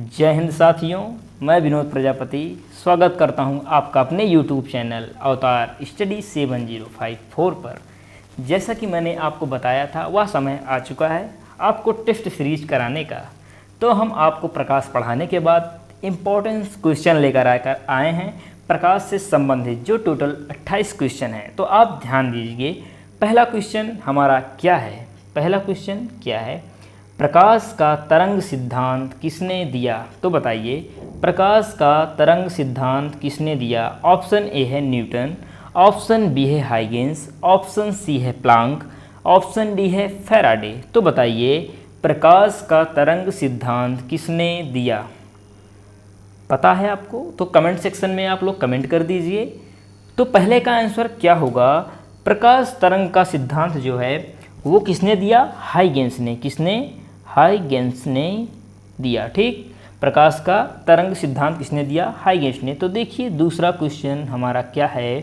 जय हिंद साथियों, मैं विनोद प्रजापति स्वागत करता हूं आपका अपने YouTube चैनल अवतार स्टडी 7054 पर। जैसा कि मैंने आपको बताया था, वह समय आ चुका है आपको टेस्ट सीरीज कराने का। तो हम आपको प्रकाश पढ़ाने के बाद इम्पोर्टेंस क्वेश्चन लेकर आए हैं प्रकाश से संबंधित, जो टोटल 28 क्वेश्चन हैं। तो आप ध्यान दीजिए, पहला क्वेश्चन हमारा क्या है। पहला क्वेश्चन क्या है, प्रकाश का तरंग सिद्धांत किसने दिया। तो बताइए, प्रकाश का तरंग सिद्धांत किसने दिया। ऑप्शन ए है न्यूटन, ऑप्शन बी है हाइगेंस, ऑप्शन सी है प्लांक, ऑप्शन डी है फैराडे। तो बताइए, प्रकाश का तरंग सिद्धांत किसने दिया। पता है आपको? तो कमेंट सेक्शन में आप लोग कमेंट कर दीजिए। तो पहले का आंसर क्या होगा, प्रकाश तरंग का सिद्धांत जो है वो किसने दिया, हाइगेंस ने। किसने, हाइगेंस ने दिया। ठीक, प्रकाश का तरंग सिद्धांत किसने दिया, हाइगेंस ने। तो देखिए दूसरा क्वेश्चन हमारा क्या है,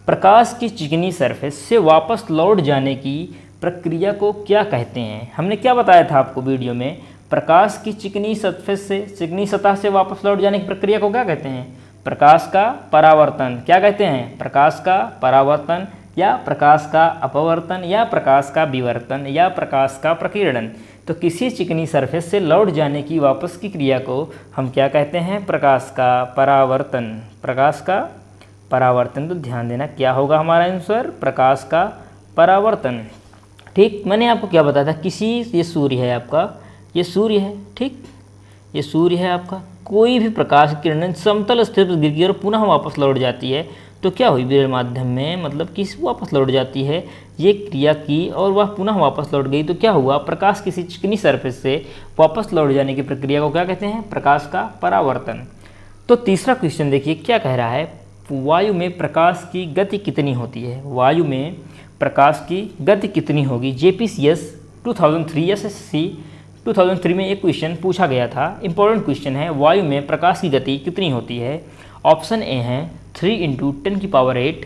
प्रकाश की चिकनी सरफेस से वापस लौट जाने की प्रक्रिया को क्या कहते हैं। हमने क्या बताया था आपको वीडियो में, प्रकाश की चिकनी सरफेस से, चिकनी सतह से वापस लौट जाने की प्रक्रिया को क्या कहते हैं, प्रकाश का परावर्तन। क्या कहते हैं, प्रकाश का परावर्तन, या प्रकाश का अपवर्तन, या प्रकाश का विवर्तन, या प्रकाश का प्रकीर्णन। तो किसी चिकनी सरफेस से लौट जाने की वापस की क्रिया को हम क्या कहते हैं, प्रकाश का परावर्तन। प्रकाश का परावर्तन। तो ध्यान देना, क्या होगा हमारा आंसर, प्रकाश का परावर्तन। ठीक, मैंने आपको क्या बताया था, किसी, ये सूर्य है आपका, ये सूर्य है। ठीक, ये सूर्य है आपका, कोई भी प्रकाश की किरण समतल स्थिति पर गिरती है और पुनः वापस लौट जाती है, तो क्या हुई, विरल माध्यम में, मतलब कि वापस लौट जाती है, ये क्रिया की और वह पुनः वापस लौट गई। तो क्या हुआ, प्रकाश किसी चिकनी सरफेस से वापस लौट जाने की प्रक्रिया को क्या कहते हैं, प्रकाश का परावर्तन। तो तीसरा क्वेश्चन देखिए क्या कह रहा है, वायु में प्रकाश की गति कितनी होती है। वायु में प्रकाश की गति कितनी होगी। JPCS 2003 SSC 2003 में एक क्वेश्चन पूछा गया था, इंपॉर्टेंट क्वेश्चन है, वायु में प्रकाश की गति कितनी होती है। ऑप्शन ए है 3 × 10⁸,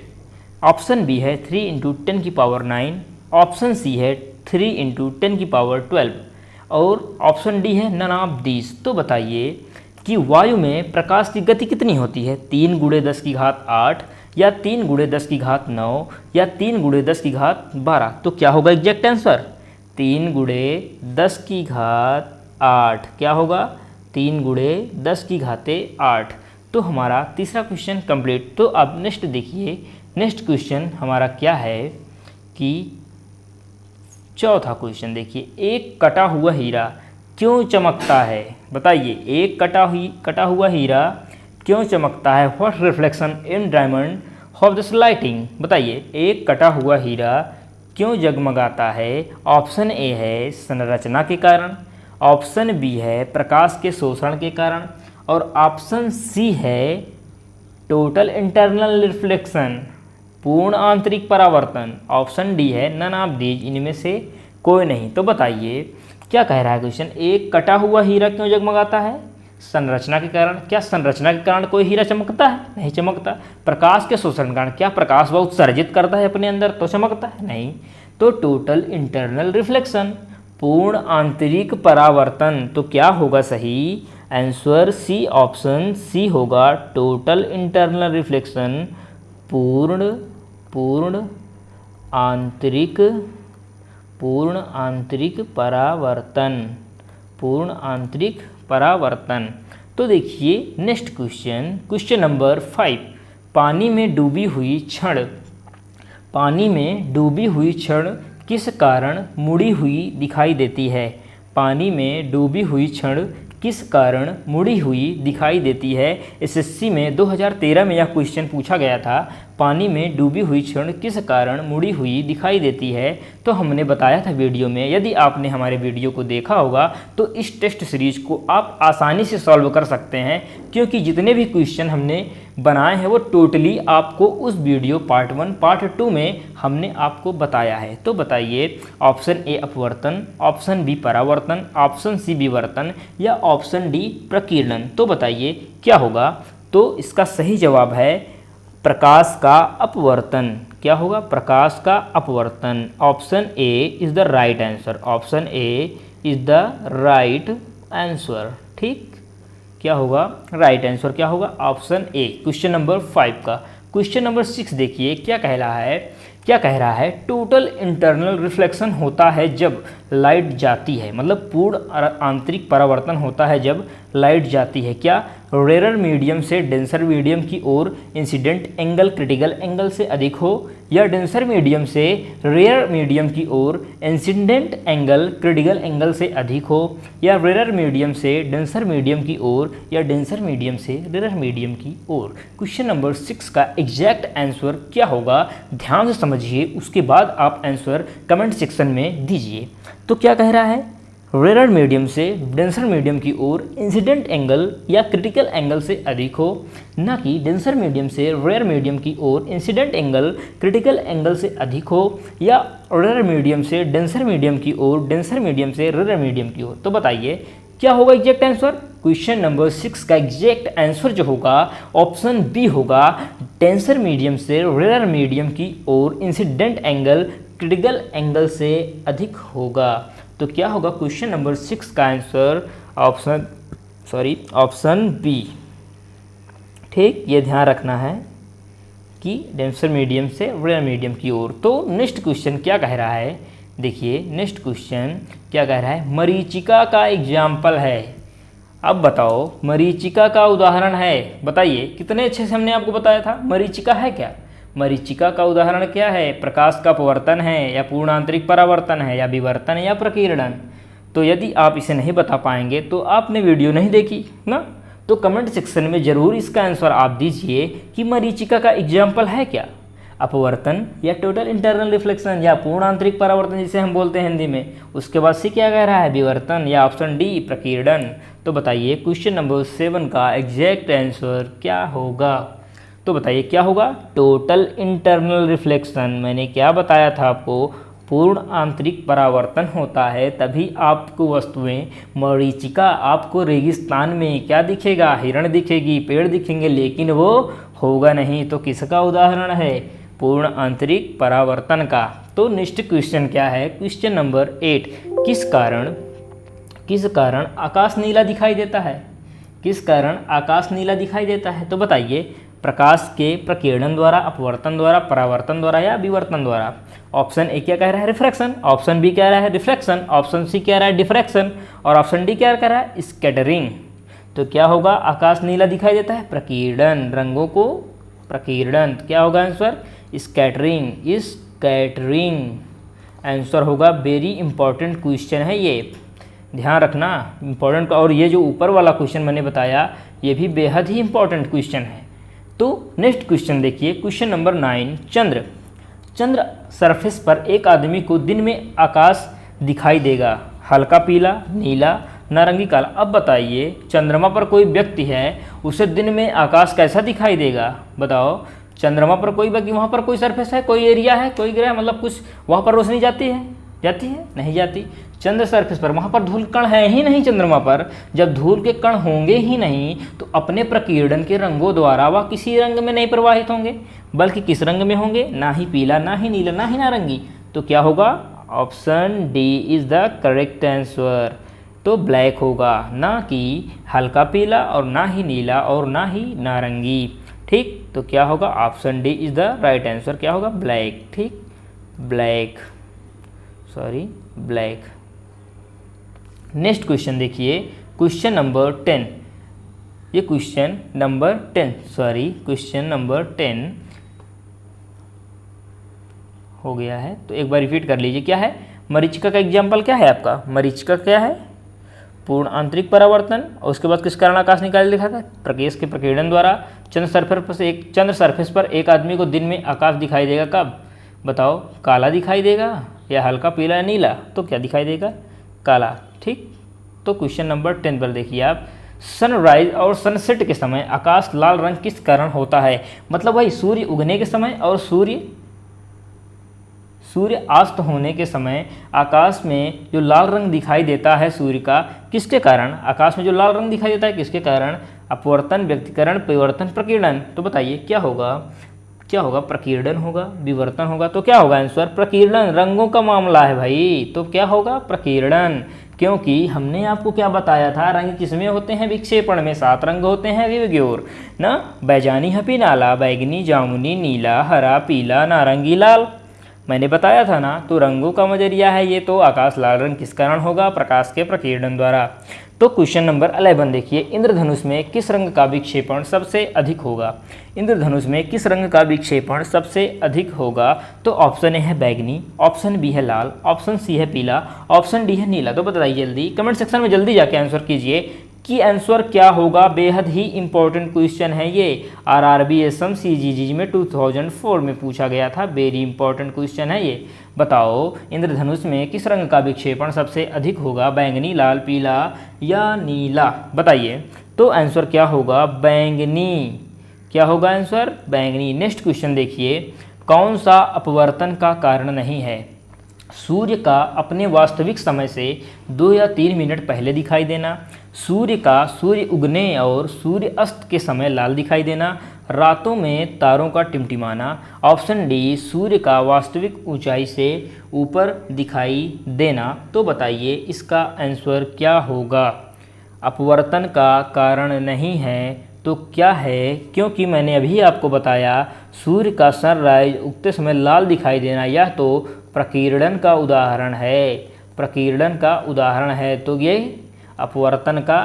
ऑप्शन बी है 3 × 10⁹, ऑप्शन सी है 3 × 10⁻12 और ऑप्शन डी है नन ऑफ दीज। तो बताइए कि वायु में प्रकाश की गति कितनी होती है, 3 × 10⁸, या 3 × 10⁹, या 3 × 10⁻12। तो क्या होगा एग्जैक्ट आंसर, 3 × 10⁸। क्या होगा, 3 × 10⁸। तो हमारा तीसरा क्वेश्चन कंप्लीट। तो अब नेक्स्ट देखिए, नेक्स्ट क्वेश्चन हमारा क्या है कि चौथा क्वेश्चन देखिए, एक कटा हुआ हीरा क्यों चमकता है। बताइए, एक कटा हुआ हीरा क्यों चमकता है। What reflection in diamond of this lighting. बताइए, एक कटा हुआ हीरा क्यों जगमगाता है। ऑप्शन ए है संरचना के कारण, ऑप्शन बी है प्रकाश के शोषण के कारण, और ऑप्शन सी है टोटल इंटरनल रिफ्लेक्शन, पूर्ण आंतरिक परावर्तन, ऑप्शन डी है नन ऑफ दीज, इनमें से कोई नहीं। तो बताइए क्या कह रहा है क्वेश्चन, एक कटा हुआ हीरा क्यों जगमगाता है, संरचना के कारण। क्या संरचना के कारण कोई हीरा चमकता है, नहीं चमकता। प्रकाश के शोषण के कारण, क्या प्रकाश वह उत्सर्जित करता है अपने अंदर तो चमकता है, नहीं। तो टोटल इंटरनल रिफ्लेक्शन, पूर्ण आंतरिक परावर्तन। तो क्या होगा सही आंसर, सी, ऑप्शन सी होगा, टोटल इंटरनल रिफ्लेक्शन, पूर्ण आंतरिक परावर्तन, पूर्ण आंतरिक परावर्तन। तो देखिए नेक्स्ट क्वेश्चन, क्वेश्चन नंबर 5, पानी में डूबी हुई क्षण, पानी में डूबी हुई क्षण किस कारण मुड़ी हुई दिखाई देती है। पानी में डूबी हुई क्षण किस कारण मुड़ी हुई दिखाई देती है। SSC में 2013 में यह क्वेश्चन पूछा गया था, पानी में डूबी हुई क्षण किस कारण मुड़ी हुई दिखाई देती है। तो हमने बताया था वीडियो में, यदि आपने हमारे वीडियो को देखा होगा तो इस टेस्ट सीरीज को आप आसानी से सॉल्व कर सकते हैं, क्योंकि जितने भी क्वेश्चन हमने बनाए हैं वो टोटली आपको उस वीडियो पार्ट 1 पार्ट 2 में हमने आपको बताया है। तो बताइए, ऑप्शन ए अपवर्तन, ऑप्शन बी परावर्तन, ऑप्शन सी विवर्तन, या ऑप्शन डी प्रकीर्णन। तो बताइए क्या होगा। तो इसका सही जवाब है प्रकाश का अपवर्तन। क्या होगा, प्रकाश का अपवर्तन। Option A is the right answer, option A is the right answer. ठीक, क्या होगा राइट आंसर, क्या होगा ऑप्शन ए क्वेश्चन नंबर 5 का। क्वेश्चन नंबर 6 देखिए क्या कह रहा है टोटल इंटरनल रिफ्लेक्शन होता है जब लाइट जाती है, मतलब पूर्ण आंतरिक परावर्तन होता है जब लाइट जाती है। क्या रेयर मीडियम से डेंसर मीडियम की ओर इंसिडेंट एंगल क्रिटिकल एंगल से अधिक हो, या डेंसर मीडियम से रेयर मीडियम की ओर इंसिडेंट एंगल क्रिटिकल एंगल से अधिक हो, या रेयर मीडियम से डेंसर मीडियम की ओर, या डेंसर मीडियम से रेयर मीडियम की ओर। क्वेश्चन नंबर 6 का एग्जैक्ट आंसर क्या होगा, ध्यान से समझिए, उसके बाद आप आंसर कमेंट सेक्शन में दीजिए। तो क्या कह रहा है, रेयर मीडियम से डेंसर मीडियम की ओर इंसिडेंट एंगल या क्रिटिकल एंगल से अधिक हो, ना कि डेंसर मीडियम से रेयर मीडियम की ओर इंसिडेंट एंगल क्रिटिकल एंगल से अधिक हो, या रेयर मीडियम से डेंसर मीडियम की ओर डेंसर मीडियम से रेयर मीडियम की ओर। तो बताइए क्या होगा एग्जैक्ट आंसर। क्वेश्चन नंबर 6 का एग्जैक्ट आंसर जो होगा ऑप्शन बी होगा, डेंसर मीडियम से रेयर मीडियम की ओर इंसिडेंट एंगल क्रिटिकल एंगल से अधिक होगा। तो क्या होगा क्वेश्चन नंबर 6 का आंसर ऑप्शन बी। ठीक, ये ध्यान रखना है कि डेंसर मीडियम से रेयर मीडियम की ओर। तो नेक्स्ट क्वेश्चन क्या कह रहा है, देखिए नेक्स्ट क्वेश्चन क्या कह रहा है, मरीचिका का एग्जाम्पल है। अब बताओ मरीचिका का उदाहरण है, बताइए कितने अच्छे से हमने आपको बताया था मरीचिका है क्या। मरीचिका का उदाहरण क्या है, प्रकाश का अपवर्तन है, या पूर्ण आंतरिक परावर्तन है, या विवर्तन, या प्रकीर्णन। तो यदि आप इसे नहीं बता पाएंगे तो आपने वीडियो नहीं देखी ना। तो कमेंट सेक्शन में ज़रूर इसका आंसर आप दीजिए कि मरीचिका का एग्जाम्पल है क्या, अपवर्तन या टोटल इंटरनल रिफ्लेक्शन या पूर्ण आंतरिक परावर्तन जिसे हम बोलते हैं हिंदी में। उसके बाद से क्या कह रहा है, विवर्तन, या ऑप्शन डी प्रकीर्णन। तो बताइए क्वेश्चन नंबर 7 का एग्जैक्ट आंसर क्या होगा। तो बताइए क्या होगा, टोटल इंटरनल रिफ्लेक्शन। मैंने क्या बताया था आपको, पूर्ण आंतरिक परावर्तन होता है तभी आपको वस्तुएं, मरीचिका आपको रेगिस्तान में क्या दिखेगा, हिरण दिखेगी, पेड़ दिखेंगे, लेकिन वो होगा नहीं। तो किसका उदाहरण है, पूर्ण आंतरिक परावर्तन का। तो नेक्स्ट क्वेश्चन क्या है, क्वेश्चन नंबर 8, किस कारण आकाश नीला दिखाई देता है, किस कारण आकाश नीला दिखाई देता है। तो बताइए प्रकाश के प्रकीर्णन द्वारा, अपवर्तन द्वारा, परावर्तन द्वारा, या विवर्तन द्वारा। ऑप्शन ए क्या कह रहा है, रिफ्रैक्शन, ऑप्शन बी कह रहा है रिफ्लेक्शन, ऑप्शन सी कह रहा है डिफ्रैक्शन, और ऑप्शन डी क्या कह रहा है, स्कैटरिंग। तो क्या होगा, आकाश नीला दिखाई देता है, प्रकीर्णन, रंगों को प्रकीर्णन। क्या होगा आंसर, स्कैटरिंग, आंसर होगा। वेरी इंपॉर्टेंट क्वेश्चन है ये, ध्यान रखना इंपॉर्टेंट। और ये जो ऊपर वाला क्वेश्चन मैंने बताया ये भी बेहद ही इंपॉर्टेंट क्वेश्चन है। तो नेक्स्ट क्वेश्चन देखिए, क्वेश्चन नंबर 9, चंद्र सरफेस पर एक आदमी को दिन में आकाश दिखाई देगा, हल्का पीला, नीला, नारंगी, काला। अब बताइए चंद्रमा पर कोई व्यक्ति है, उसे दिन में आकाश कैसा दिखाई देगा। बताओ चंद्रमा पर कोई व्यक्ति, वहाँ पर कोई सरफेस है, कोई एरिया है, कोई ग्रह, मतलब कुछ वहाँ पर रोशनी जाती है नहीं जाती। चंद्र सरफेस पर, वहाँ पर धूल कण है ही नहीं चंद्रमा पर। जब धूल के कण होंगे ही नहीं तो अपने प्रकीर्णन के रंगों द्वारा वह किसी रंग में नहीं प्रवाहित होंगे, बल्कि किस रंग में होंगे, ना ही पीला, ना ही नीला, ना ही नारंगी। तो क्या होगा, option D is the correct answer. तो ब्लैक होगा, ना कि हल्का पीला, और ना ही नीला, और ना ही नारंगी। ठीक, तो क्या होगा, option D is the right answer. क्या होगा, ब्लैक। ठीक, ब्लैक। नेक्स्ट क्वेश्चन देखिए, क्वेश्चन नंबर 10। ये क्वेश्चन नंबर 10 हो गया है, तो एक बार रिपीट कर लीजिए। क्या है, मरीचिका का एग्जाम्पल क्या है आपका, मरीचिका क्या है, पूर्ण आंतरिक परावर्तन। और उसके बाद किस कारण आकाश निकाल दिखा था, प्रकाश के प्रकीर्णन द्वारा। चंद्र सरफेस पर एक आदमी को दिन में आकाश दिखाई देगा, कब बताओ, काला दिखाई देगा, या हल्का पीला, या नीला। तो क्या दिखाई देगा, काला। ठीक, तो क्वेश्चन नंबर 10 पर देखिए आप, सनराइज और सनसेट के समय आकाश लाल रंग किस कारण होता है। मतलब भाई सूर्य उगने के समय और सूर्य अस्त होने के समय आकाश में जो लाल रंग दिखाई देता है सूर्य का, किसके कारण, आकाश में जो लाल रंग दिखाई देता है किसके कारण, अपवर्तन, व्यक्तीकरण, परिवर्तन, प्रकीर्णन। तो बताइए क्या होगा, क्या होगा? प्रकीर्णन होगा, विवर्तन होगा। तो क्या होगा आंसर? प्रकीर्णन। रंगों का मामला है भाई, तो क्या होगा? प्रकीर्णन। क्योंकि हमने आपको क्या बताया था, रंग किसमें होते हैं? विक्षेपण में। 7 रंग होते हैं विवग्योर ना, बैजानी, हपी, नाला, बैगनी, जामुनी, नीला, हरा, पीला, नारंगी, लाल। मैंने बताया था ना। तो रंगों का नजरिया है ये, तो आकाश लाल रंग किस कारण होगा? प्रकाश के प्रकीर्णन द्वारा। तो क्वेश्चन नंबर 11 देखिए, इंद्रधनुष में किस रंग का विक्षेपण सबसे अधिक होगा? इंद्रधनुष में किस रंग का विक्षेपण सबसे अधिक होगा? तो ऑप्शन ए है बैगनी, ऑप्शन बी है लाल, ऑप्शन सी है पीला, ऑप्शन डी है नीला। तो बताइए जल्दी, कमेंट सेक्शन में जल्दी जाके आंसर कीजिए कि आंसर क्या होगा। बेहद ही इंपॉर्टेंट क्वेश्चन है ये, आरआरबी असम सीजीजी में 2004 में पूछा गया था। वेरी इंपॉर्टेंट क्वेश्चन है ये। बताओ इंद्रधनुष में किस रंग का विक्षेपण सबसे अधिक होगा? बैंगनी, लाल, पीला या नीला? बताइए। तो आंसर क्या होगा? बैंगनी। क्या होगा आंसर? बैंगनी। नेक्स्ट क्वेश्चन देखिए, कौन सा अपवर्तन का कारण नहीं है? सूर्य का अपने वास्तविक समय से 2 या 3 मिनट पहले दिखाई देना, सूर्य का सूर्य उगने और सूर्य अस्त के समय लाल दिखाई देना, रातों में तारों का टिमटिमाना, ऑप्शन डी सूर्य का वास्तविक ऊंचाई से ऊपर दिखाई देना। तो बताइए इसका आंसर क्या होगा? अपवर्तन का कारण नहीं है तो क्या है? क्योंकि मैंने अभी आपको बताया सूर्य का सनराइज उगते समय लाल दिखाई देना, यह तो प्रकीर्णन का उदाहरण है, प्रकीर्णन का उदाहरण है। तो ये अपवर्तन का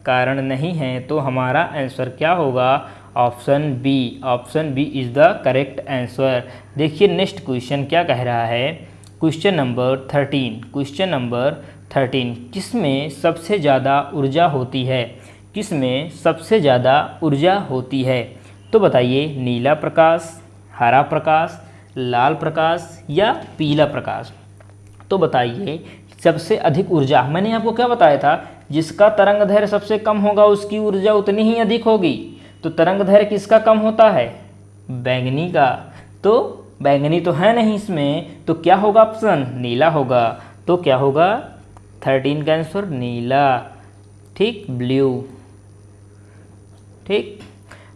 कारण नहीं है। तो हमारा आंसर क्या होगा? Option B. Option B is the correct answer. देखिए नेक्स्ट क्वेश्चन क्या कह रहा है। Question number 13। क्वेश्चन नंबर 13, किसमें सबसे ज़्यादा ऊर्जा होती है? किसमें सबसे ज़्यादा ऊर्जा होती है? तो बताइए, नीला प्रकाश, हरा प्रकाश, लाल प्रकाश या पीला प्रकाश? तो बताइए सबसे अधिक ऊर्जा। मैंने आपको क्या बताया था, जिसका तरंग दैर्घ्य सबसे कम होगा उसकी ऊर्जा उतनी ही अधिक होगी। तो तरंग दैर्घ्य किसका कम होता है? बैंगनी का। तो बैंगनी तो है नहीं इसमें, तो क्या होगा? ऑप्शन नीला होगा। तो क्या होगा 13 का आंसर? नीला। ठीक, ब्लू। ठीक,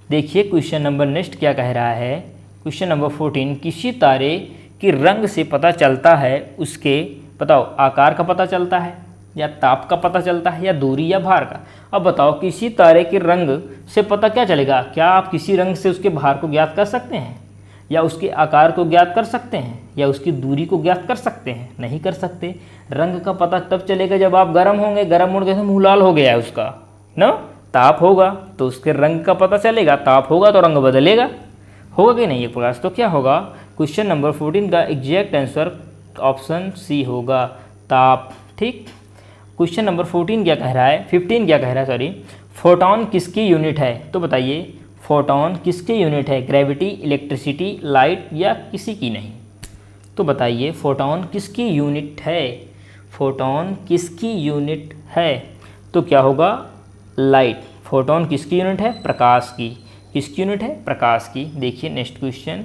देखिए क्वेश्चन नंबर नेक्स्ट क्या कह रहा है। क्वेश्चन नंबर 14, किसी तारे की रंग से पता चलता है उसके, बताओ, आकार का पता चलता है या ताप का पता चलता है या दूरी या भार का? अब बताओ किसी तारे के रंग से पता क्या चलेगा? क्या आप किसी रंग से उसके भार को ज्ञात कर सकते हैं, या उसके आकार को ज्ञात कर सकते हैं, या उसकी दूरी को ज्ञात कर सकते हैं? नहीं कर सकते। रंग का पता तब चलेगा जब आप गर्म होंगे, गर्म होने से मुँह लाल हो गया है उसका ना, ताप होगा तो उसके रंग का पता चलेगा, ताप होगा तो रंग बदलेगा, होगा कि नहीं ये प्रकाश? तो क्या होगा क्वेश्चन नंबर 14 का एग्जैक्ट आंसर? ऑप्शन सी होगा, ताप। ठीक, क्वेश्चन नंबर 14 क्या कह रहा है, 15 क्या कह रहा है सॉरी, फोटॉन किसकी यूनिट है? तो बताइए फोटॉन किसकी यूनिट है? ग्रेविटी, इलेक्ट्रिसिटी, लाइट या किसी की नहीं? तो बताइए फोटॉन किसकी यूनिट है? फोटॉन किसकी यूनिट है? तो क्या होगा? लाइट। फोटॉन किसकी यूनिट है? प्रकाश की। किसकी यूनिट है? प्रकाश की। देखिए नेक्स्ट क्वेश्चन,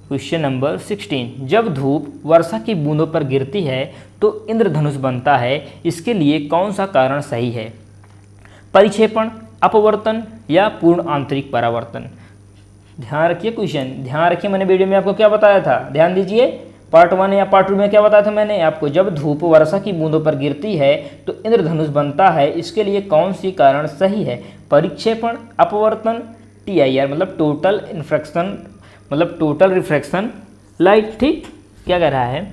क्वेश्चन नंबर 16, जब धूप वर्षा की बूंदों पर गिरती है तो इंद्रधनुष बनता है, इसके लिए कौन सा कारण सही है? परिक्षेपण, अपवर्तन या पूर्ण आंतरिक परावर्तन? ध्यान रखिए क्वेश्चन, ध्यान रखिए। मैंने वीडियो में आपको क्या बताया था, ध्यान दीजिए। पार्ट 1 या पार्ट 2 में क्या बताया था मैंने आपको? जब धूप वर्षा की बूंदों पर गिरती है तो इंद्रधनुष बनता है, इसके लिए कौन सी कारण सही है? परिक्षेपण, अपवर्तन, TIR मतलब टोटल इन्फ्रैक्शन, मतलब टोटल रिफ्रैक्शन लाइट। ठीक, क्या कह रहा है?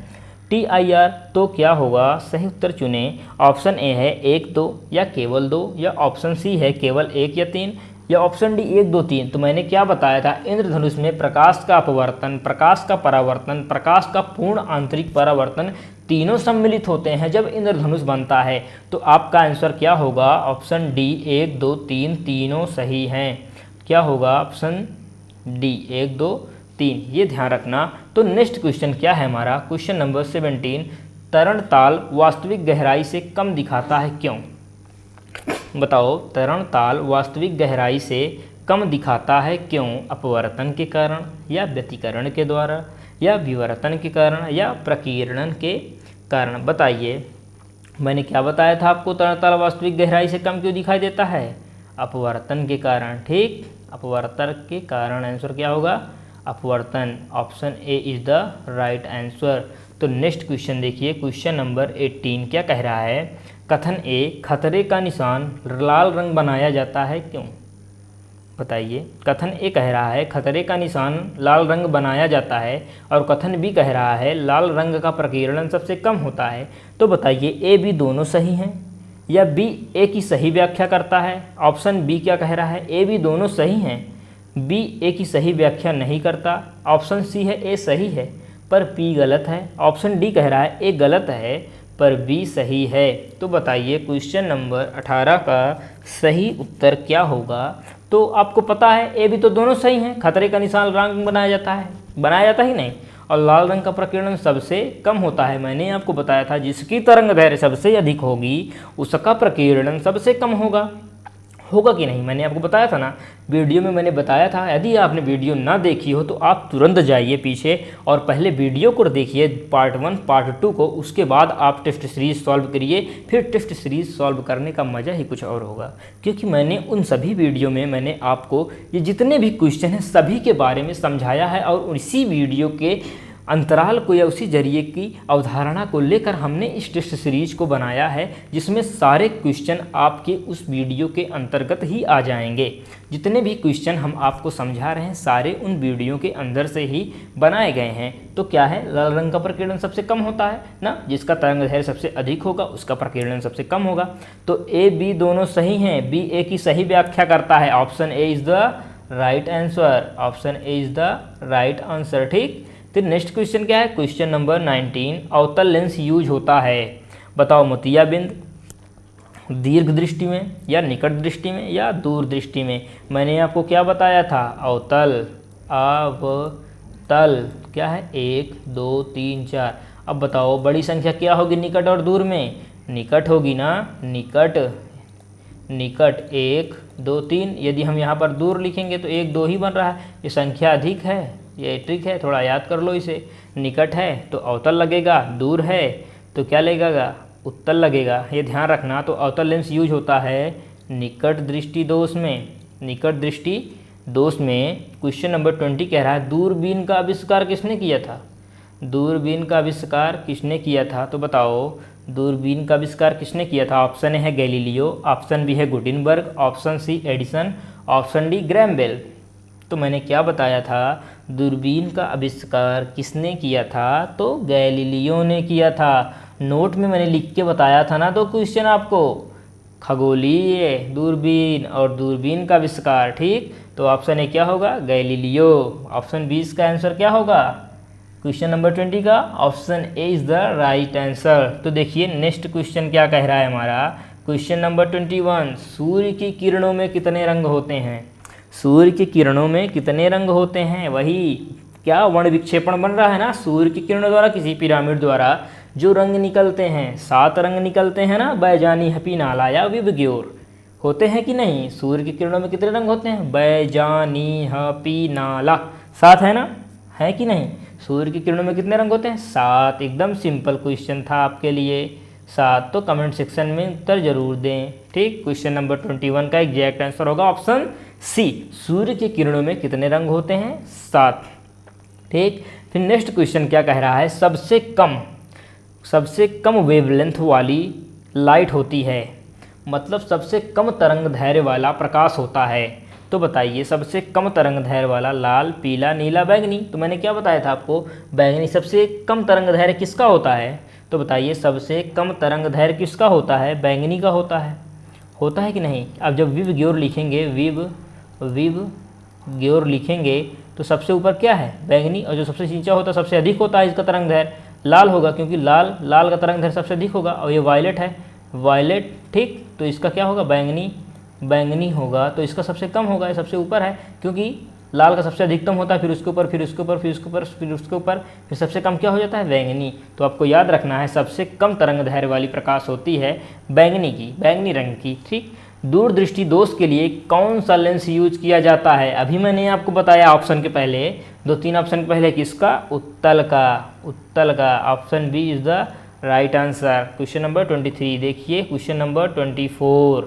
TIR। तो क्या होगा? सही उत्तर चुने। ऑप्शन ए है 1 2 या केवल 2, या ऑप्शन सी है केवल 1 या 3, या ऑप्शन डी 1 2 3। तो मैंने क्या बताया था, इंद्रधनुष में प्रकाश का अपवर्तन, प्रकाश का परावर्तन, प्रकाश का पूर्ण आंतरिक परावर्तन तीनों सम्मिलित होते हैं जब इंद्रधनुष बनता है। तो आपका आंसर क्या होगा? ऑप्शन डी 1 2 3 तीनों सही हैं। क्या होगा? ऑप्शन डी 1 2 3, ये ध्यान रखना। तो नेक्स्ट क्वेश्चन क्या है हमारा? क्वेश्चन नंबर 17, तरणताल वास्तविक गहराई से कम दिखाता है, क्यों? बताओ, तरणताल वास्तविक गहराई से कम दिखाता है क्यों? अपवर्तन के कारण, या व्यतिकरण के द्वारा, या विवर्तन के कारण, या प्रकीर्णन के कारण? बताइए। मैंने क्या बताया था आपको, तरणताल वास्तविक गहराई से कम क्यों दिखाई देता है? अपवर्तन के कारण। ठीक, अपवर्तन के कारण। आंसर क्या होगा? अपवर्तन। Option A is the right answer. तो नेक्स्ट क्वेश्चन देखिए, क्वेश्चन नंबर 18 क्या कह रहा है। कथन ए, खतरे का निशान लाल रंग बनाया जाता है क्यों? बताइए। कथन ए कह रहा है खतरे का निशान लाल रंग बनाया जाता है, और कथन बी कह रहा है लाल रंग का प्रकीर्णन सबसे कम होता है। तो बताइए ए बी दोनों सही हैं या बी ए की सही व्याख्या करता है? ऑप्शन बी क्या कह रहा है, ए बी दोनों सही हैं, बी ए की सही व्याख्या नहीं करता। ऑप्शन सी है ए सही है पर बी गलत है। ऑप्शन डी कह रहा है ए गलत है पर बी सही है। तो बताइए क्वेश्चन नंबर 18 का सही उत्तर क्या होगा? तो आपको पता है ए बी तो दोनों सही हैं, खतरे का निशान रंग बनाया जाता ही नहीं, और लाल रंग का प्रकीर्णन सबसे कम होता है। मैंने आपको बताया था जिसकी तरंग दैर्घ्य सबसे अधिक होगी उसका प्रकीर्णन सबसे कम होगा कि नहीं? मैंने आपको बताया था ना, वीडियो में मैंने बताया था। यदि आपने वीडियो ना देखी हो तो आप तुरंत जाइए पीछे और पहले वीडियो को देखिए, पार्ट 1 पार्ट 2 को, उसके बाद आप टेस्ट सीरीज़ सॉल्व करिए। फिर टेस्ट सीरीज़ सॉल्व करने का मज़ा ही कुछ और होगा, क्योंकि मैंने उन सभी वीडियो में मैंने आपको ये जितने भी क्वेश्चन हैं सभी के बारे में समझाया है, और इसी वीडियो के अंतराल को या उसी जरिए की अवधारणा को लेकर हमने इस टेस्ट सीरीज को बनाया है, जिसमें सारे क्वेश्चन आपके उस वीडियो के अंतर्गत ही आ जाएंगे। जितने भी क्वेश्चन हम आपको समझा रहे हैं सारे उन वीडियो के अंदर से ही बनाए गए हैं। तो क्या है, लाल रंग का प्रकीर्णन सबसे कम होता है ना, जिसका तरंग दैर्घ्य सबसे अधिक होगा उसका प्रकीर्णन सबसे कम होगा। तो ए बी दोनों सही हैं, बी ए की सही व्याख्या करता है। Option A is the right answer, option A is the right answer. ठीक, तो नेक्स्ट क्वेश्चन क्या है, क्वेश्चन नंबर 19, अवतल लेंस यूज होता है। बताओ, मोतियाबिंद, दीर्घ दृष्टि में या निकट दृष्टि में या दूर दृष्टि में? मैंने आपको क्या बताया था, अवतल, अवतल क्या है, 1 2 3 4। अब बताओ बड़ी संख्या क्या होगी निकट और दूर में? निकट होगी ना, निकट 1 2 3। यदि हम यहाँ पर दूर लिखेंगे तो 1 2 ही बन रहा है, ये संख्या अधिक है, ये ट्रिक है, थोड़ा याद कर लो इसे। निकट है तो अवतल लगेगा, दूर है तो क्या लगेगा, उत्तल लगेगा। ये ध्यान रखना। तो अवतल लेंस यूज होता है निकट दृष्टि दोष में। निकट दृष्टि दोष में क्वेश्चन नंबर 20 कह रहा है दूरबीन का आविष्कार किसने किया था? दूरबीन का आविष्कार किसने किया था? तो बताओ दूरबीन का आविष्कार किसने किया था? ऑप्शन ए है गैलीलियो, ऑप्शन बी है Gutenberg, option C Edison, option D Graham Bell. तो मैंने क्या बताया था, दूरबीन का आविष्कार किसने किया था? तो गैलीलियो ने किया था। नोट में मैंने लिख के बताया था ना, तो क्वेश्चन आपको खगोलीय दूरबीन और दूरबीन का आविष्कार। ठीक, तो ऑप्शन ए क्या होगा, गैलीलियो। ऑप्शन बी इसका आंसर क्या होगा क्वेश्चन नंबर 20 का? Option A is the right answer. तो देखिए नेक्स्ट क्वेश्चन क्या कह रहा है हमारा, क्वेश्चन नंबर 21, सूर्य की किरणों में कितने रंग होते हैं? सूर्य की किरणों में कितने रंग होते हैं? वही क्या वर्ण विक्षेपण बन रहा है ना सूर्य की किरणों द्वारा, किसी पिरामिड द्वारा जो रंग निकलते हैं, 7 रंग निकलते हैं ना, बैजानी, हपी, नाला या विबग्योर, होते हैं कि नहीं? सूर्य की किरणों में कितने रंग होते हैं? बैजानी, हपी, नाला, 7 है ना, है कि नहीं? सूर्य की किरणों में कितने रंग होते हैं? 7। एकदम सिंपल क्वेश्चन था आपके लिए, 7। तो कमेंट सेक्शन में उत्तर जरूर दें। ठीक, क्वेश्चन नंबर 21 का एग्जैक्ट आंसर होगा ऑप्शन सी, सूर्य की किरणों में कितने रंग होते हैं? 7। ठीक, फिर नेक्स्ट क्वेश्चन क्या कह रहा है, सबसे कम वेवलेंथ वाली लाइट होती है, मतलब सबसे कम तरंग दैर्घ्य वाला प्रकाश होता है। तो बताइए सबसे कम तरंग दैर्घ्य वाला, लाल, पीला, नीला, बैंगनी। तो मैंने क्या बताया था आपको, बैंगनी। सबसे कम तरंग दैर्घ्य किसका होता है? तो बताइए सबसे कम तरंग दैर्घ्य किसका होता है? बैंगनी का होता है कि नहीं? अब जब विव ग्योर लिखेंगे, विव ग्योर लिखेंगे तो सबसे ऊपर क्या है? बैंगनी, और जो सबसे नीचा होता है, सबसे अधिक होता है इसका तरंग दैर्घ्य, लाल होगा, क्योंकि लाल का तरंग दैर्घ्य सबसे अधिक होगा। और ये वायलेट है, वायलेट। ठीक, तो इसका क्या होगा? बैंगनी होगा, तो इसका सबसे कम होगा, ये सबसे ऊपर है, क्योंकि लाल का सबसे अधिकतम होता है, फिर उसके ऊपर, फिर उसके ऊपर, फिर उसके ऊपर, फिर उसके ऊपर, फिर सबसे कम क्या हो जाता है? बैंगनी। तो आपको याद रखना है सबसे कम तरंग दैर्घ्य वाली प्रकाश होती है बैंगनी रंग की। ठीक, दूरदृष्टि दोष के लिए कौन सा लेंस यूज किया जाता है? अभी मैंने आपको बताया ऑप्शन के पहले, 2-3 ऑप्शन के पहले, किसका? उत्तल का। Option B is the right answer. Question number 23 देखिए, क्वेश्चन नंबर 24,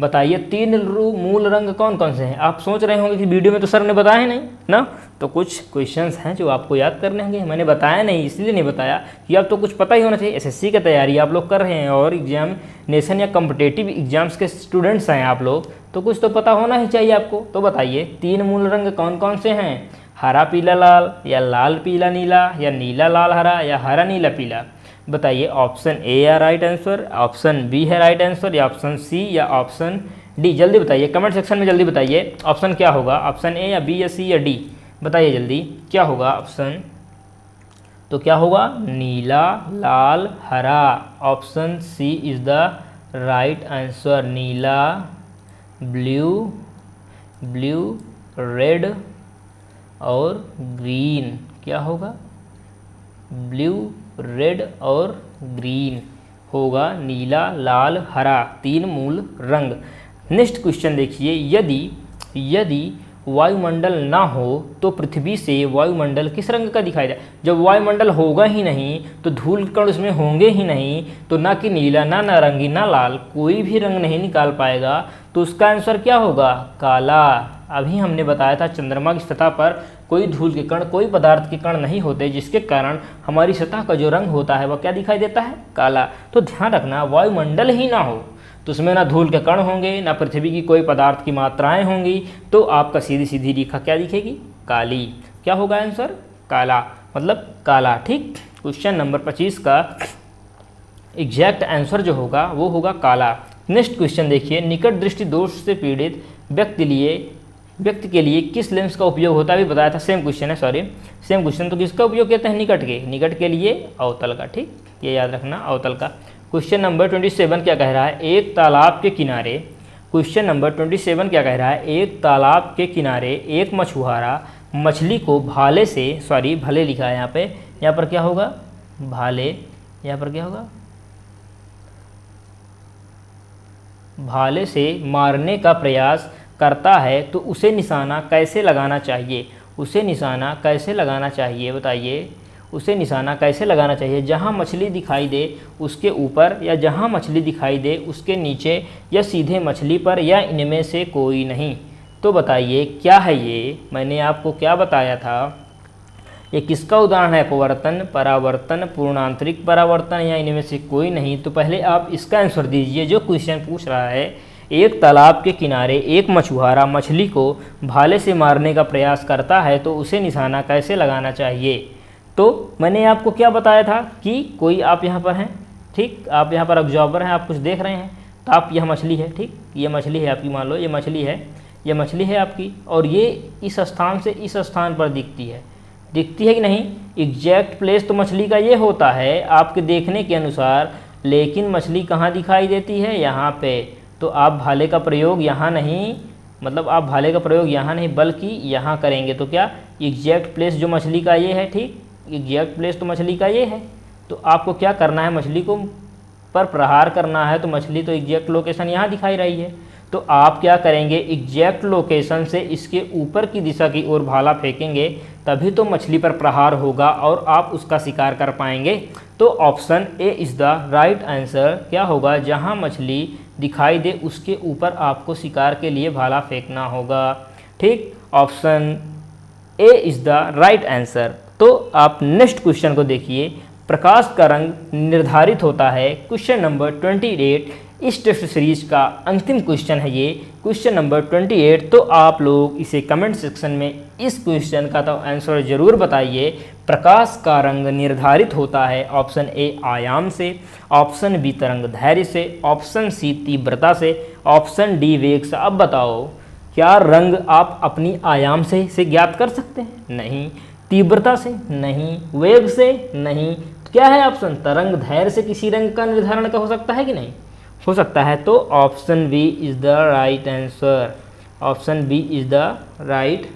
बताइए 3 मूल रंग कौन कौन से हैं। आप सोच रहे होंगे कि वीडियो में तो सर ने बताया नहीं ना, तो कुछ क्वेश्चंस हैं जो आपको याद करने होंगे। मैंने बताया नहीं इसलिए नहीं बताया कि अब तो कुछ पता ही होना चाहिए। एसएससी की तैयारी आप लोग कर रहे हैं और एग्जामिनेशन या कॉम्पिटेटिव एग्जाम्स के स्टूडेंट्स हैं आप लोग, तो कुछ तो पता होना ही चाहिए आपको। तो बताइए 3 मूल रंग कौन कौन से हैं? हरा पीला लाल, या लाल पीला नीला, या नीला लाल हरा, या हरा नीला पीला। बताइए ऑप्शन ए है राइट आंसर, ऑप्शन बी है राइट आंसर, या ऑप्शन सी या ऑप्शन डी। जल्दी बताइए कमेंट सेक्शन में, जल्दी बताइए ऑप्शन क्या होगा, ऑप्शन ए या बी या सी या डी। बताइए जल्दी क्या होगा ऑप्शन। तो क्या होगा? नीला लाल हरा। Option C is the right answer. नीला, ब्लू, रेड और ग्रीन। क्या होगा? ब्लू, रेड और ग्रीन होगा नीला लाल हरा, 3 मूल रंग। नेक्स्ट क्वेश्चन देखिए, यदि वायुमंडल ना हो तो पृथ्वी से वायुमंडल किस रंग का दिखाई दे? जब वायुमंडल होगा ही नहीं तो धूल कण उसमें होंगे ही नहीं, तो ना कि नीला ना नारंगी ना लाल, कोई भी रंग नहीं निकाल पाएगा। तो उसका आंसर क्या होगा? काला। अभी हमने बताया था चंद्रमा की सतह पर कोई धूल के कण, कोई पदार्थ के कण नहीं होते, जिसके कारण हमारी सतह का जो रंग होता है वह क्या दिखाई देता है? काला। तो ध्यान रखना, वायुमंडल ही ना हो तो उसमें ना धूल के कण होंगे, ना पृथ्वी की कोई पदार्थ की मात्राएं होंगी, तो आपका सीधी सीधी रेखा क्या दिखेगी? काली। क्या होगा आंसर? काला, मतलब काला। ठीक, क्वेश्चन नंबर 25 का एग्जैक्ट आंसर जो होगा वो होगा काला। नेक्स्ट क्वेश्चन देखिए, निकट दृष्टि दोष से पीड़ित व्यक्ति के लिए किस लेंस का उपयोग होता है? अभी बताया था, सेम क्वेश्चन है, सॉरी सेम क्वेश्चन। तो किसका उपयोग कहते हैं? निकट के लिए अवतल का। ठीक, ये याद रखना, अवतल का। क्वेश्चन नंबर 27 क्या कह रहा है? एक तालाब के किनारे, क्वेश्चन नंबर 27 क्या कह रहा है? एक तालाब के किनारे एक मछुआरा मछली को भाले से, सॉरी भले लिखा है यहाँ पर क्या होगा? भाले, यहाँ पर क्या होगा? भाले से मारने का प्रयास करता है, तो उसे निशाना कैसे लगाना चाहिए? उसे निशाना कैसे लगाना चाहिए? बताइए, उसे निशाना कैसे लगाना चाहिए? जहाँ मछली दिखाई दे उसके ऊपर, या जहाँ मछली दिखाई दे उसके नीचे, या सीधे मछली पर, या इनमें से कोई नहीं। तो बताइए क्या है ये? मैंने आपको क्या बताया था? ये किसका उदाहरण है? अपवर्तन, परावर्तन, पूर्णांतरिक परावर्तन, या इनमें से कोई नहीं। तो पहले आप इसका आंसर दीजिए जो क्वेश्चन पूछ रहा है। एक तालाब के किनारे एक मछुआरा मछली को भाले से मारने का प्रयास करता है, तो उसे निशाना कैसे लगाना चाहिए? तो मैंने आपको क्या बताया था कि कोई आप यहाँ पर हैं, ठीक, आप यहाँ पर ऑब्जर्वर हैं, आप कुछ देख रहे हैं, तो आप यह मछली है, ठीक, ये मछली है आपकी, मान लो ये मछली है आपकी, और ये इस स्थान से इस स्थान पर दिखती है कि नहीं? एग्जैक्ट प्लेस तो मछली का ये होता है आपके देखने के अनुसार, लेकिन मछली कहाँ दिखाई देती है? यहाँ पे। तो आप भाले का प्रयोग यहाँ नहीं, मतलब आप भाले का प्रयोग यहाँ नहीं बल्कि यहाँ करेंगे। तो क्या एग्जैक्ट प्लेस जो मछली का ये है, ठीक, एग्जैक्ट प्लेस तो मछली का ये है। तो आपको क्या करना है? मछली को पर प्रहार करना है, तो मछली तो एग्जैक्ट लोकेशन यहाँ दिखाई रही है, तो आप क्या करेंगे? एग्जैक्ट लोकेशन से इसके ऊपर की दिशा की ओर भाला फेंकेंगे, तभी तो मछली पर प्रहार होगा और आप उसका शिकार कर पाएंगे। तो option A is the right answer. क्या होगा? जहाँ मछली दिखाई दे उसके ऊपर आपको शिकार के लिए भाला फेंकना होगा। ठीक, option A is the right answer. तो आप नेक्स्ट क्वेश्चन को देखिए, प्रकाश का रंग निर्धारित होता है। क्वेश्चन नंबर 28 इस टेस्ट सीरीज का अंतिम क्वेश्चन है ये, क्वेश्चन नंबर 28। तो आप लोग इसे कमेंट सेक्शन में इस क्वेश्चन का तो आंसर जरूर बताइए। प्रकाश का रंग निर्धारित होता है ऑप्शन ए आयाम से, ऑप्शन बी तरंग दैर्घ्य से, ऑप्शन सी तीव्रता से, ऑप्शन डी वेग से। अब बताओ, क्या रंग आप अपनी आयाम से ज्ञात कर सकते हैं? नहीं। तीव्रता से? नहीं। वेग से? नहीं। क्या है ऑप्शन? तरंग दैर्घ्य से किसी रंग का निर्धारण का हो सकता है कि नहीं? हो सकता है। तो option B is the right answer. Option B is the right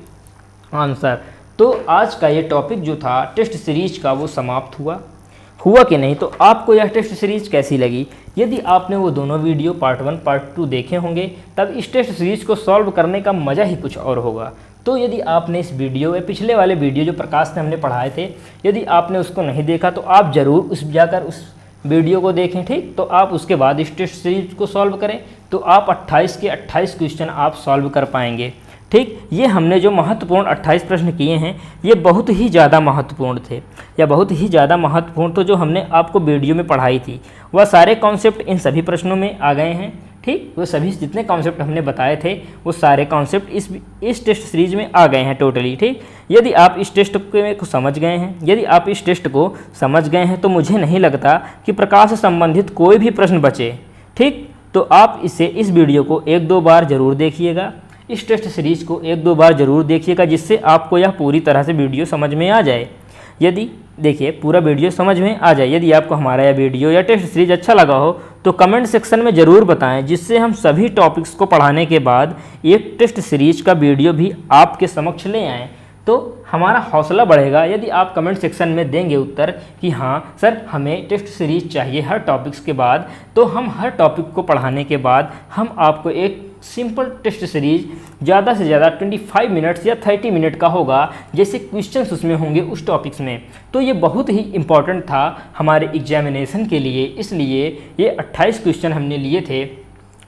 answer. तो आज का ये टॉपिक जो था टेस्ट सीरीज का वो समाप्त हुआ कि नहीं? तो आपको यह टेस्ट सीरीज कैसी लगी? यदि आपने वो दोनों वीडियो पार्ट 1 पार्ट 2 देखे होंगे, तब इस टेस्ट सीरीज को सॉल्व करने का मज़ा ही कुछ और होगा। तो यदि आपने इस वीडियो या पिछले वाले वीडियो जो प्रकाश ने हमने पढ़ाए थे, यदि आपने उसको नहीं देखा तो आप ज़रूर जाकर उस वीडियो को देखें, ठीक। तो आप उसके बाद इस टेस्ट सीरीज को सॉल्व करें। तो तो आप 28 के 28 क्वेश्चन आप सॉल्व कर पाएंगे। ठीक, ये हमने जो महत्वपूर्ण 28 प्रश्न किए हैं ये बहुत ही ज़्यादा महत्वपूर्ण थे, या बहुत ही ज़्यादा महत्वपूर्ण तो जो हमने आपको वीडियो में पढ़ाई थी वह सारे कॉन्सेप्ट इन सभी प्रश्नों में आ गए हैं। ठीक, वो सभी जितने कॉन्सेप्ट हमने बताए थे वो सारे कॉन्सेप्ट इस टेस्ट सीरीज में आ गए हैं टोटली। ठीक, यदि आप इस टेस्ट को समझ गए हैं, यदि आप इस टेस्ट को समझ गए हैं तो मुझे नहीं लगता कि प्रकाश से संबंधित कोई भी प्रश्न बचे। ठीक, तो आप इस वीडियो को 1-2 बार ज़रूर देखिएगा, इस टेस्ट सीरीज को 1-2 बार ज़रूर देखिएगा, जिससे आपको यह पूरी तरह से वीडियो समझ में आ जाए। यदि देखिए पूरा वीडियो समझ में आ जाए, यदि आपको हमारा यह वीडियो या टेस्ट सीरीज अच्छा लगा हो तो कमेंट सेक्शन में ज़रूर बताएं, जिससे हम सभी टॉपिक्स को पढ़ाने के बाद एक टेस्ट सीरीज का वीडियो भी आपके समक्ष ले आएँ, तो हमारा हौसला बढ़ेगा। यदि आप कमेंट सेक्शन में देंगे उत्तर कि हाँ सर हमें टेस्ट सीरीज चाहिए हर टॉपिक्स के बाद, तो हम हर टॉपिक को पढ़ाने के बाद हम आपको एक सिंपल टेस्ट सीरीज ज़्यादा से ज़्यादा 25 मिनट्स या 30 मिनट का होगा, जैसे क्वेश्चंस उसमें होंगे उस टॉपिक्स में। तो ये बहुत ही इम्पॉर्टेंट था हमारे एग्जामिनेशन के लिए, इसलिए ये 28 क्वेश्चन हमने लिए थे।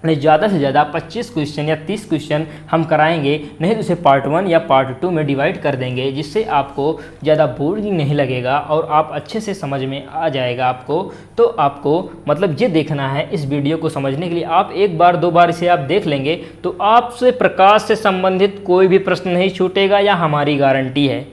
ज़्यादा से ज़्यादा 25 क्वेश्चन या 30 क्वेश्चन हम कराएंगे, नहीं तो उसे पार्ट 1 या पार्ट 2 में डिवाइड कर देंगे, जिससे आपको ज़्यादा बोरिंग नहीं लगेगा और आप अच्छे से समझ में आ जाएगा आपको। तो आपको मतलब ये देखना है, इस वीडियो को समझने के लिए आप 1 बार 2 बार इसे आप देख लेंगे तो आपसे प्रकाश से संबंधित कोई भी प्रश्न नहीं छूटेगा, या हमारी गारंटी है।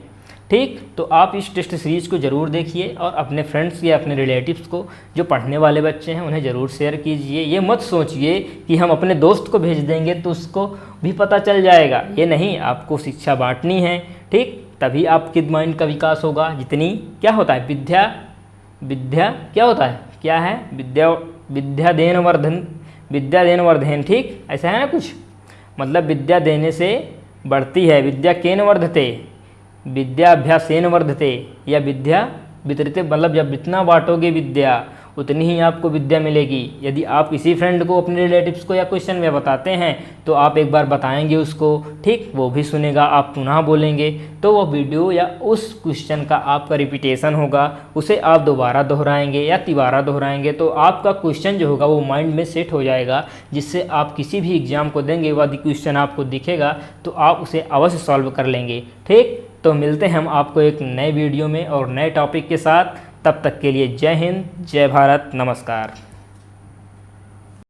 ठीक, तो आप इस टेस्ट सीरीज़ को ज़रूर देखिए और अपने फ्रेंड्स या अपने रिलेटिव्स को जो पढ़ने वाले बच्चे हैं उन्हें ज़रूर शेयर कीजिए। ये मत सोचिए कि हम अपने दोस्त को भेज देंगे तो उसको भी पता चल जाएगा, ये नहीं, आपको शिक्षा बांटनी है। ठीक, तभी आपके माइंड का विकास होगा। जितनी क्या होता है विद्या क्या होता है, क्या है विद्या देन वर्धन। ठीक, ऐसा है ना कुछ, मतलब विद्या देने से बढ़ती है, विद्या केन वर्धते, विद्याभ्यासेन वर्धते, या विद्या वितरिते, मतलब जब जितना बांटोगे विद्या उतनी ही आपको विद्या मिलेगी। यदि आप किसी फ्रेंड को अपने रिलेटिव्स को या क्वेश्चन में बताते हैं तो आप एक बार बताएंगे उसको, ठीक, वो भी सुनेगा, आप पुनः बोलेंगे तो वो वीडियो या उस क्वेश्चन का आपका रिपीटेशन होगा, उसे आप दोबारा दोहराएंगे या तिबारा दोहराएंगे, तो आपका क्वेश्चन जो होगा वो माइंड में सेट हो जाएगा, जिससे आप किसी भी एग्जाम को देंगे वह क्वेश्चन आपको दिखेगा तो आप उसे अवश्य सॉल्व कर लेंगे। ठीक, तो मिलते हैं हम आपको एक नए वीडियो में और नए टॉपिक के साथ। तब तक के लिए जय हिंद, जय भारत, नमस्कार।